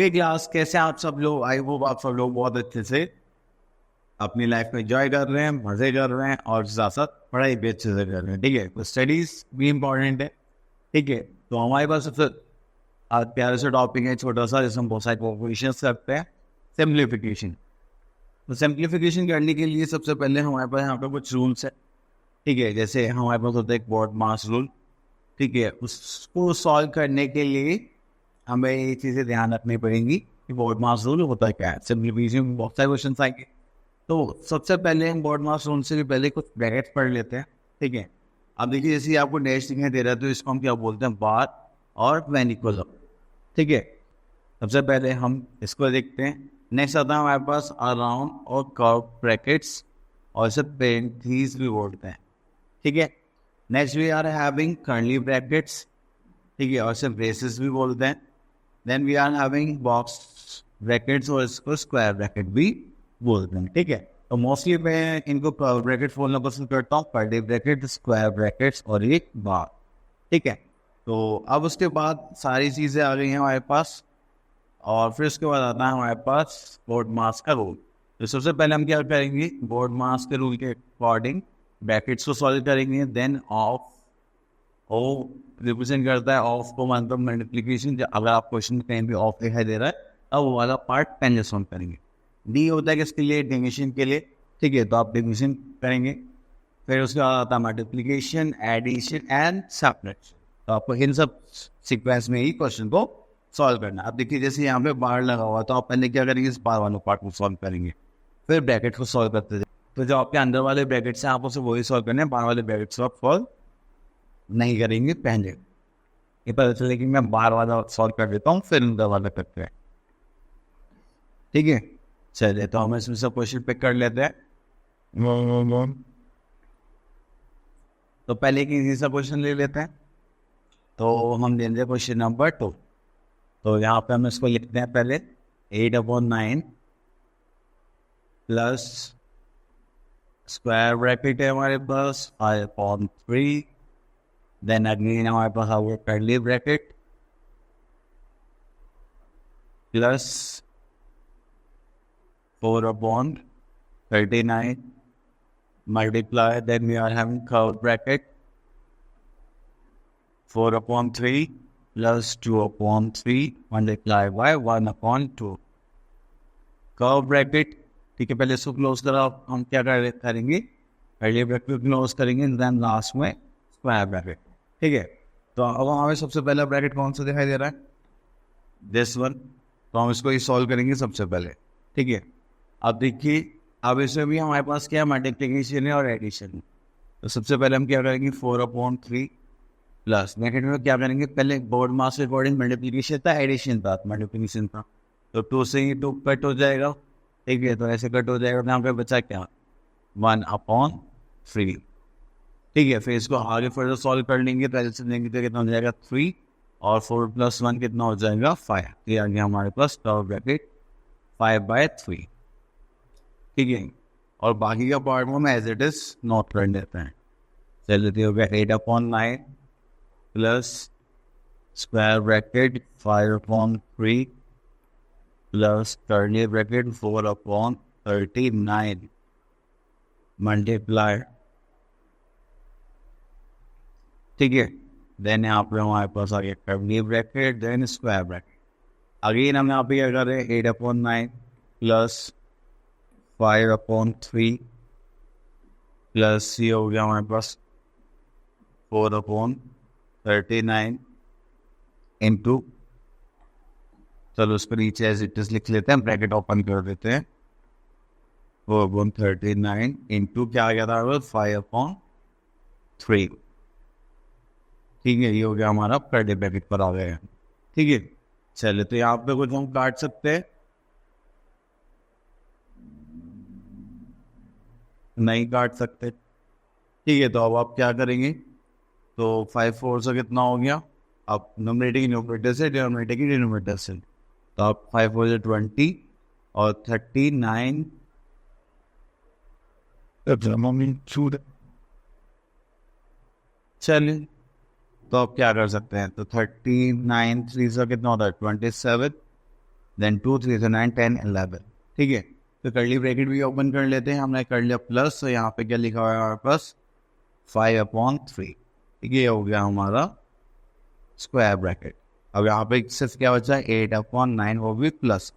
Okay class, कैसे आप सब लोग? आई होप आप सब लोग बहुत अच्छे से अपनी लाइफ में एंजॉय कर रहे हैं, मजे कर रहे हैं और साथ साथ पढ़ाई भी अच्छे से कर रहे हैं। ठीक है, तो स्टडीज भी इम्पोर्टेंट है। ठीक है, तो हमारे पास सबसे आज प्यारे से टॉपिक है छोटा सा, जिसमें बहुत सारे क्वेश्चन करते हैं। सिंप्लीफिकेशन। तो सिंप्लीफिकेशन करने के लिए सबसे पहले हमारे पास यहाँ पे कुछ रूल्स है। ठीक है, जैसे हमारे पास होता है एक बॉड मास रूल। ठीक है, उसको सॉल्व करने के लिए हमें ये चीज़ें ध्यान रखनी पड़ेंगी कि बॉड मास रूल होता क्या है। सिंप्लीफिकेशन में बहुत सारे क्वेश्चन आएंगे। तो सबसे पहले हम बॉड मास रूल से भी पहले कुछ ब्रैकेट पढ़ लेते हैं। ठीक है, अब देखिए जैसे आपको नेक्स्ट दिखाई दे रहा है, तो इसको हम क्या बोलते हैं? बार और मैनिकुलम। ठीक है, सबसे पहले हम इसको देखते हैं। नेक्स्ट आता है हमारे पास अराउंड और कर्व ब्रैकेट्स, और इसे पेरेंथीज भी बोलते हैं। ठीक है, next we are having curly brackets. ठीक है, और इसे ब्रेसेस भी बोलते हैं। Then we are having box brackets, और इसको स्क्वायर ब्रैकेट भी बोलते हैं। ठीक है, तो मोस्टली मैं इनको कर्व ब्रैकेट बोलना पसंद करता हूँ, कर्ली ब्रैकेट, स्क्वायर ब्रैकेट्स और एक बार। ठीक है, तो अब उसके बाद सारी चीज़ें आ गई हैं हमारे पास, और फिर उसके बाद आता है हमारे पास बोर्ड मास का रूल। तो सबसे पहले हम क्या करेंगे? बोर्ड मास के रूल के अकॉर्डिंग ब्रैकेट्स को सॉल्व करेंगे। देन ऑफ ओ रिप्रेजेंट करता है ऑफ को, मतलब मल्टीप्लिकेशन। अगर आप क्वेश्चन कहीं भी ऑफ दिखाई दे रहा है, अब वो वाला पार्ट पेन सॉल्व करेंगे। डी होता है किसके लिए? डिविजन के लिए। ठीक है, तो आप डिविजन करेंगे। फिर उसके बाद आता है मल्टीप्लिकेशन, एडिशन एंड सब्ट्रैक्शन। तो आपको इन सब सीक्वेंस में ही क्वेश्चन को सॉल्व करना। अब देखिए जैसे यहाँ पे बार लगा हुआ, तो आप पहले क्या करेंगे? इस बार वाले पार्ट को सॉल्व करेंगे, फिर ब्रैकेट को सॉल्व करते जाए। तो जो आपके अंदर वाले ब्रैकेट्स हैं, आप उसे वही सॉल्व करने हैं, बाहर वाले ब्रैकेट्स आप सॉल्व नहीं करेंगे पहले। ये पता चले कि मैं बाहर वाला सॉल्व कर देता हूँ, फिर अंदर वाला करते हैं। ठीक है, चलिए तो हम इसमें से क्वेश्चन पिक कर लेते हैं। तो पहले एक इजी सा क्वेश्चन ले लेते हैं। तो हम लेंगे क्वेश्चन नंबर 2। तो यहाँ पे हम इसको लिखते हैं पहले 8/9 प्लस स्क्वायर ब्रैकेट है हमारे पास 5/3। देन अगेन हमारे पास our curly bracket plus 4/39 multiply, then we are having curve bracket 4/3 plus 2/3 multiply by 1/2 curve bracket. ठीक है, पहले इसको क्लोज करा, हम क्या करेंगे? पहले ब्रैकेट क्लोज करेंगे, देन लास्ट में स्क्वायर ब्रैकेट। ठीक है, तो अब हमें सबसे पहला ब्रैकेट कौन सा दिखाई दे रहा है? This one. तो हम इसको ही सॉल्व करेंगे सबसे पहले। ठीक है, अब देखिए, अब इसमें भी हमारे पास क्या मल्टीप्लिकेशन है और एडिशन। तो सबसे पहले हम क्या करेंगे? 4/3 प्लस ब्रैकेट में क्या करेंगे? पहले बोर्ड मास के अकॉर्डिंग मल्टीप्लिकेशन था, एडिशन था, मल्टीप्लिकेशन था। तो 2 से ही 2 कट हो जाएगा। ठीक है, तो ऐसे कट हो जाएगा। यहाँ पे बचा क्या? 1/3। ठीक है, फिर इसको आगे फर्दर सॉल्व कर लेंगे। पहले से लेंगे तो कितना हो जाएगा? 3, और 4 + 1 कितना हो जाएगा? 5। ये आ गया हमारे पास कर्व ब्रैकेट 5/3। ठीक है, और बाकी का पार्ट में हम एज इट इज नोट कर लेते हैं। चलिए, हो गया 8/9 plus square bracket 5/3 plus curly bracket 4/39 multiply. ठीक है, देन यहाँ पे हमारे पास आ गया curly bracket, then square bracket. Again हम यहाँ पे क्या कर रहे हैं? 8/9 प्लस 5/3 प्लस ये हो गया हमारे पास 4/39 इंटू, चलो उस पर नीचे एज इट इज लिख लेते हैं, ब्रैकेट ओपन कर देते हैं। 4/39 इंटू क्या आ गया था? 5/3। ठीक है, ये हो गया हमारा कर्ली ब्रैकेट पर आ गया। ठीक है, चलिए तो यहाँ पे कुछ हम काट सकते हैं, नहीं काट सकते। ठीक है, तो अब आप क्या करेंगे? तो 5/4 से कितना हो गया? अब न्यूमरेटर की न्यूमरेटर से, डिनोमिनेटर की डिनोमिनेटर से। तो आप 5/4 से 20 और 39। चलिए, तो आप क्या कर सकते हैं? तो 39 3 से कितना होता है? 27 देन 2 3 से 9 10 11। ठीक है, तो कर्ली ब्रैकेट भी ओपन कर लेते हैं। हमने कर लिया प्लस, तो यहाँ पे क्या लिखा हुआ है हमारे पास 5/3। ठीक है, ये हो गया हमारा स्क्वायर ब्रैकेट। अब यहाँ पे सिर्फ क्या बचा है 8/9, वो भी प्लस।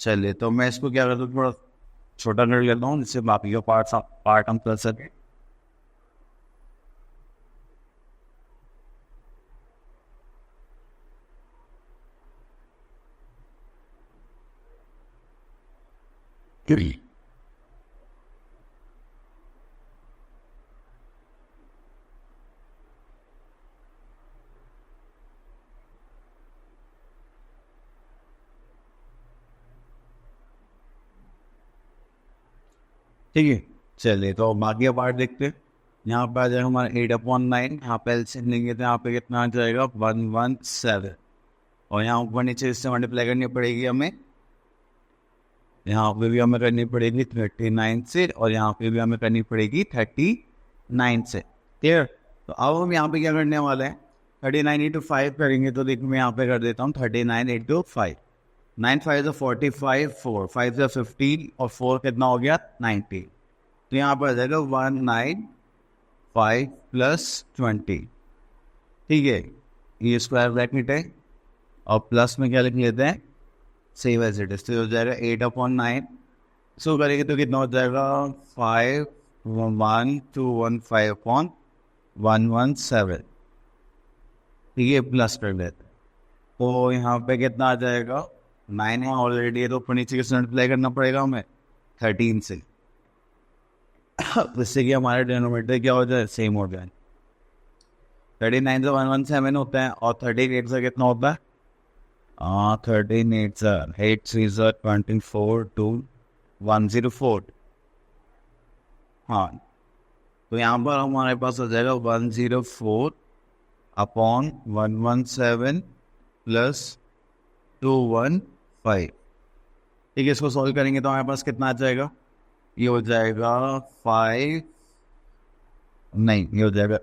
चलिए, तो मैं इसको क्या करता हूँ, थोड़ा छोटा कर लेता हूँ जिससे बाकी का पार्ट हम कर सकें। ठीक है, चलिए तो बाकी का पार्ट देखते हैं। यहाँ पे आ जाएगा हमारा 8/9। यहाँ पे एलसीएम लेंगे तो यहाँ पे कितना आ जाएगा 117। और यहाँ ऊपर नीचे इससे मल्टीप्लाई करनी पड़ेगी हमें। यहाँ पे भी हमें करनी पड़ेगी 39 से, और यहाँ पे भी हमें करनी पड़ेगी 39 से। क्लियर? तो अब हम यहाँ पे क्या करने वाले हैं, 39 इंटू 5 करेंगे। तो देखो मैं यहाँ पे कर देता हूँ 39 इंटू 5। 9 5 45, 4 5 से 15, और 4 कितना हो गया 90। तो यहाँ पर आ जाएगा 195 प्लस 20। ठीक है, ये स्क्वायर ब्रैकेट है, और प्लस में क्या लिख लेते हैं सेम एज इट इज। तो हो जाएगा 8/9। सो करेंगे तो कितना हो जाएगा 51215/117। ठीक है, प्लस कर लेते हैं। तो यहाँ पे कितना आ जाएगा 9 है ऑलरेडी, तो ऊपर नीचे के मल्टीप्लाई करना पड़ेगा हमें 13 से, जिससे कि हमारे डिनोमिनेटर क्या हो जाए सेम हो जाए। 39 से 117 होता है, और 38 से कितना होता है 13 8 3 24 2 104। हाँ, तो यहाँ पर हमारे पास आ जाएगा 104/117 प्लस 215। ठीक है, इसको सॉल्व करेंगे तो हमारे पास कितना आ जाएगा, ये हो जाएगा 5 नहीं, ये हो जाएगा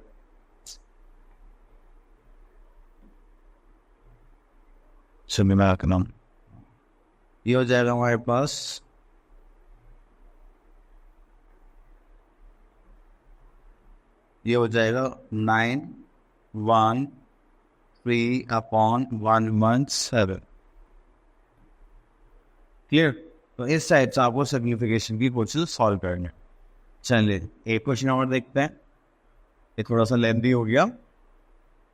सुनिए मैं रख रहा हूँ, ये हो जाएगा हमारे पास ये हो जाएगा 913/117। क्लियर? तो इस टाइप से आपको सिग्निफिकेशन की क्वेश्चन सॉल्व करने। चलिए एक क्वेश्चन और देखते हैं। ये थोड़ा सा लेंथी हो गया,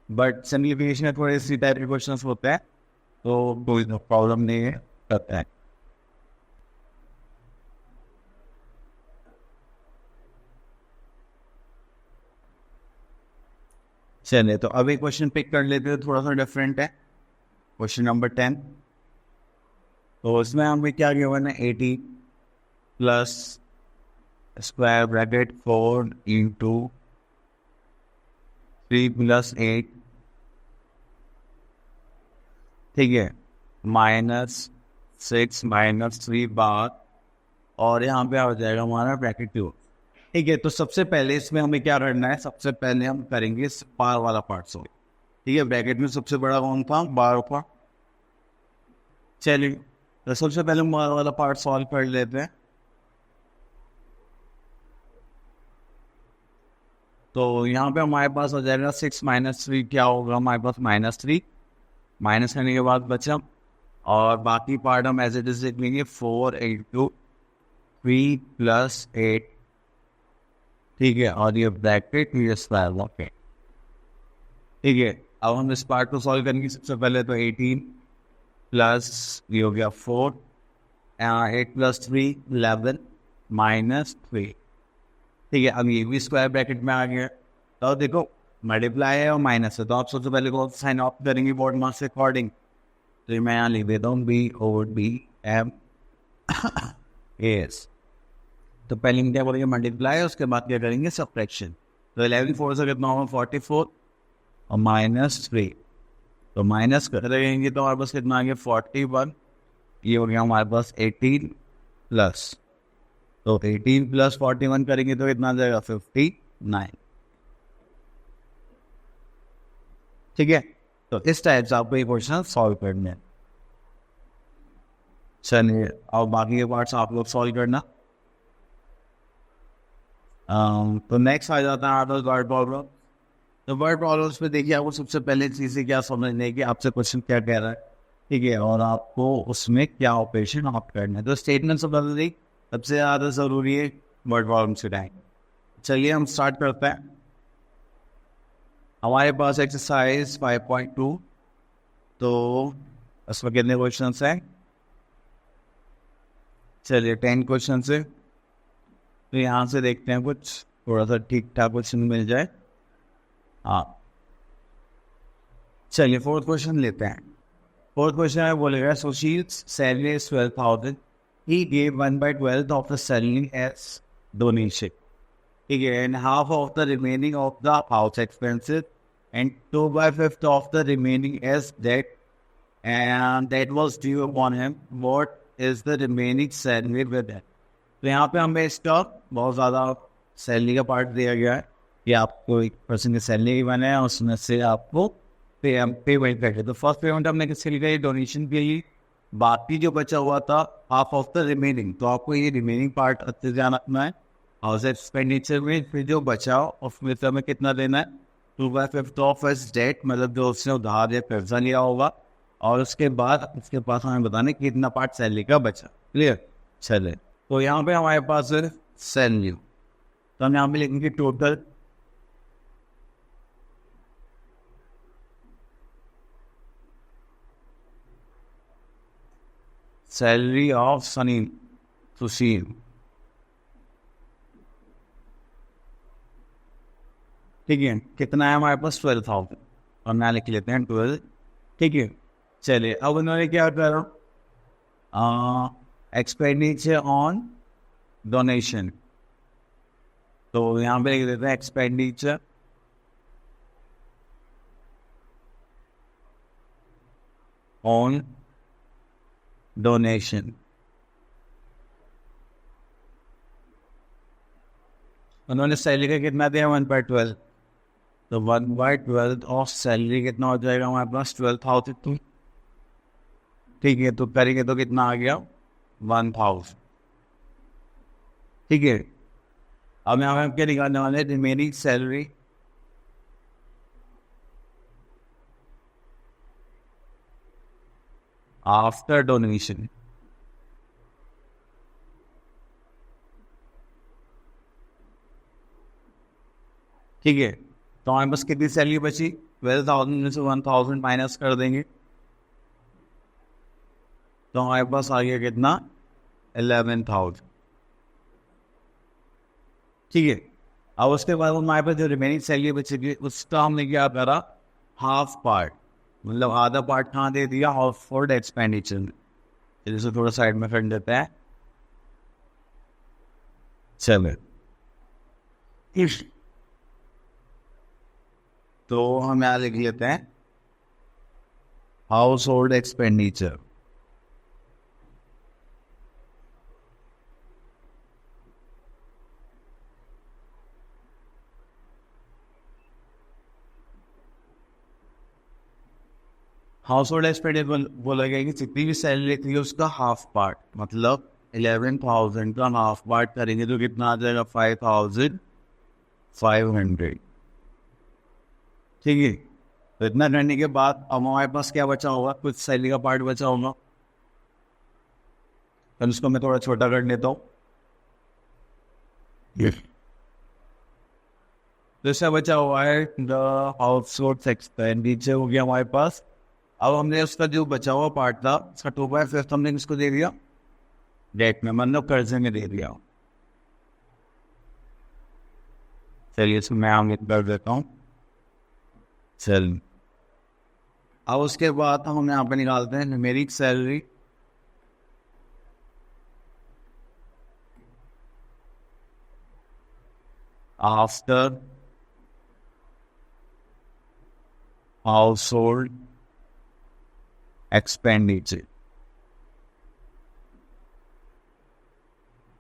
बट सिम्प्लीफिकेशन में थोड़े इसी टाइप के क्वेश्चन होते हैं, तो कोई प्रॉब्लम नहीं है, करते हैं। चलिए, तो अभी क्वेश्चन पिक कर लेते हैं, थोड़ा सा डिफरेंट है। Question number 10। तो उसमें हमें क्या गिवन है 80 plus square bracket 4 into 3 plus 8। ठीक है, -6 - 3 बार, और यहाँ पे आ जाएगा हमारा ब्रैकेट 2। ठीक है, तो सबसे पहले इसमें हमें क्या करना है, सबसे पहले हम करेंगे बार वाला पार्ट सॉल्व। ठीक है, ब्रैकेट में सबसे बड़ा कौन था, बार का। चलिए, तो सबसे पहले हम बार वाला पार्ट सॉल्व कर लेते हैं। तो यहाँ पे हमारे पास हो जाएगा 6 - 3, क्या होगा हमारे पास -3, माइनस करने के बाद बचा, और बाकी पार्ट हम एज इट इज लिख लेंगे 4 इंटू 3 प्लस 8। ठीक है, और ये ब्रैकेट ये स्क्वायर ब्रैकेट। ठीक है, अब हम इस पार्ट को सॉल्व करेंगे। सबसे पहले तो 18 प्लस ये हो गया 4, 8 + 3 11 -3। ठीक है, अब ये भी स्क्वायर ब्रैकेट में आ गया। तो देखो मल्टीप्लाई है और माइनस है, तो आप सबसे पहले कौन सा साइन ऑफ करेंगे बोर्ड मास के अकॉर्डिंग। तो ये मैं यहाँ लिख देता हूँ BODM AS। तो पहले हम क्या करेंगे मल्टीप्लाई, उसके बाद क्या करेंगे सब्ट्रैक्शन। तो 11 4 से कितना होगा 44, और -3। तो माइनस कर देंगे तो हमारे पास कितना आ गया 41। ये हो गया हमारे पास 18 प्लस, तो 18 + 41 करेंगे तो कितना आ जाएगा 59। ठीक है, तो इस टाइप से आपको ये क्वेश्चन सॉल्व करना है। चलिए अब बाकी के पार्ट्स आप लोग सॉल्व करना। तो नेक्स्ट आ जाता है आपका वर्ड प्रॉब्लम। तो वर्ड प्रॉब्लम्स पे देखिए, आपको सबसे पहले चीज़ क्या समझनी है कि आपसे क्वेश्चन क्या कह रहा है, ठीक है, और आपको उसमें क्या ऑपरेशन आप करना है। तो स्टेटमेंट सब बदल दी, सबसे ज़्यादा ज़रूरी है वर्ड प्रॉब्लम से टाइम। चलिए हम स्टार्ट करते हैं। हमारे पास एक्सरसाइज 5.2, तो उसमें कितने क्वेश्चन हैं? चलिए 10 क्वेश्चन है। तो यहाँ से देखते हैं कुछ थोड़ा सा ठीक ठाक क्वेश्चन मिल जाए। हाँ, चलिए फोर्थ क्वेश्चन लेते हैं। फोर्थ क्वेश्चन है, बोलेगा Sushil's salary is 12,000, he gave 1/12 of the salary as donation, ठीक है, and half of the remaining of the house expenses and 2/5 of the remaining as debt and that was due upon him, what is the remaining salary with that. तो यहाँ पे हमें इसका बहुत ज़्यादा salary का पार्ट दिया गया है कि आपको एक पर्सन की सैलरी बने है, उसमें से आपको पेमेंट करके। तो फर्स्ट पेमेंट हमने किसके लिए करी? डोनेशन के लिए। बाकी जो बचा हुआ था हाफ ऑफ द रिमेनिंग, तो आपको ये रिमेनिंग पार्ट अच्छे से ध्यान रखना है। हाउस एक्सपेंडिचर में फिर जो बचा उसमें से हमें कितना देना है? 2/5 ऑफ हिज डेट, मतलब जो उसने उधार या कर्जा लिया होगा, और उसके बाद उसके पास हमें बताना कितना पार्ट सैलरी का बचा। क्लियर? चले, तो यहाँ पे हमारे पास है सैलरी, तो हम यहाँ पे लिखेंगे टोटल सैलरी ऑफ सुशील, ठीक है, कितना है हमारे पास? 12,000, और यहाँ लिख लेते हैं 12, ठीक है। चलिए अब उन्होंने क्या करा? एक्सपेंडिचर ऑन डोनेशन, तो यहाँ पे लिख देते हैं एक्सपेंडिचर ऑन डोनेशन। उन्होंने सैलरी का कितना दिया? 1/12, तो 1/12 ऑफ सैलरी कितना हो जाएगा हमारे पास? 12,000, ठीक है। तो करेंगे तो कितना आ गया? 1,000, ठीक है। अब यहाँ पे क्या निकालने वाले? रिमेनिंग सैलरी आफ्टर डोनेशन, ठीक है। तो हमारे पास कितनी सैलरी बची? 12,000 में से 1,000 माइनस कर देंगे, तो हमारे पास आ गया कितना? 11,000, ठीक है। अब उसके बाद हमारे पास जो रिमेनिंग सैलरी बचेगी उसका हमने क्या करा? हाफ पार्ट, मतलब आधा पार्ट कहाँ दे दिया? Half for expenditure. जैसे थोड़ा साइड में कर देते हैं। चलो, तो हम यहाँ लिख लेते हैं house hold expenditure, house hold expenditure बोला गया कि जितनी भी सैलरी थी उसका हाफ पार्ट, मतलब 11,000 का हाफ पार्ट करेंगे तो कितना आ जाएगा? 5,500, ठीक है। तो इतना करने के बाद अब हमारे पास क्या बचा होगा? कुछ सैलरी का पार्ट बचा होगा, तो उसको मैं थोड़ा छोटा कर लेता हूँ। जैसा बचा हुआ है द हाउस होल्ड एक्सपेंडिचर हो गया हमारे पास। अब हमने उसका जो बचा हुआ पार्ट था उसका 2/5 हमने किसको दे दिया? डेट में, मतलब कर्जे में दे दिया। चलिए इसको मैं आगे कर देता हूँ। चल, अब उसके बाद हम यहाँ पे निकालते हैं numeric salary after house hold expenditure,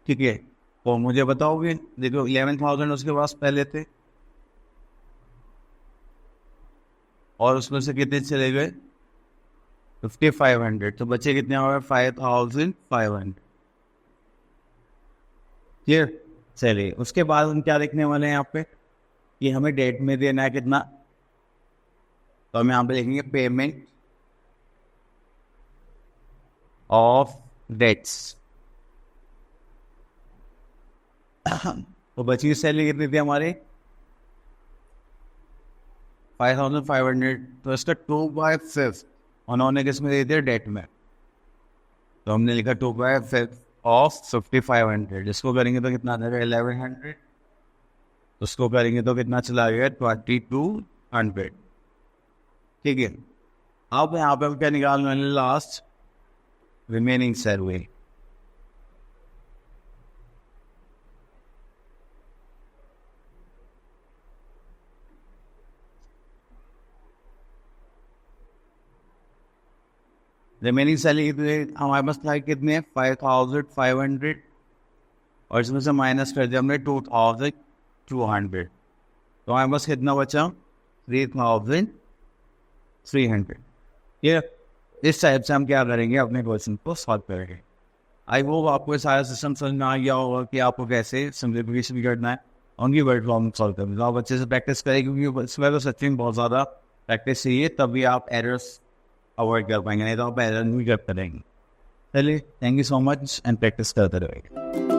ठीक है। तो मुझे बताओगे, देखो 11,000 उसके पास पहले थे, और उसमें से कितने चले गए? 5500, तो बच्चे कितने हो गए? 5500। क्लियर? चलिए, उसके बाद हम क्या देखने वाले हैं यहाँ पे कि हमें डेट में देना है कितना, तो हम यहाँ पे लिखेंगे पेमेंट ऑफ डेट्स। तो बची सैलरी कितनी थी हमारी? 5500, तो इसका 2/5 उन्होंने किस में दे दिया? डेट में। तो हमने लिखा 2/5 ऑफ 5500, इसको करेंगे तो कितना आ जाएगा? 1100। उसको करेंगे तो कितना चला गया? 2200। ठीक है, अब यहाँ पे हम क्या निकालने वाले? Last remaining salary. Remaining salary कितनी हमारे पास था? कितने? 5500, और इसमें से माइनस कर दिया हमने 2200। तो हमारे पास कितना बचा? 3300। ये इस टाइप से हम क्या करेंगे? अपने क्वेश्चन को सॉल्व करेंगे। आई होप आपको ये सारा सिस्टम समझ में आ गया होगा कि आपको कैसे सिम्प्लीफिकेशन करना है, उनकी वर्ड प्रॉब्लम सॉल्व करना है। तो आप अच्छे से प्रैक्टिस करें, क्योंकि इसमें तो सच्ची में बहुत ज़्यादा प्रैक्टिस चाहिए, तभी आप एरर्स अवॉइड कर पाएंगे, नहीं तो आप एरर नहीं कर पाएंगे। चलिए, thank you so much, and practice करते रहेंगे।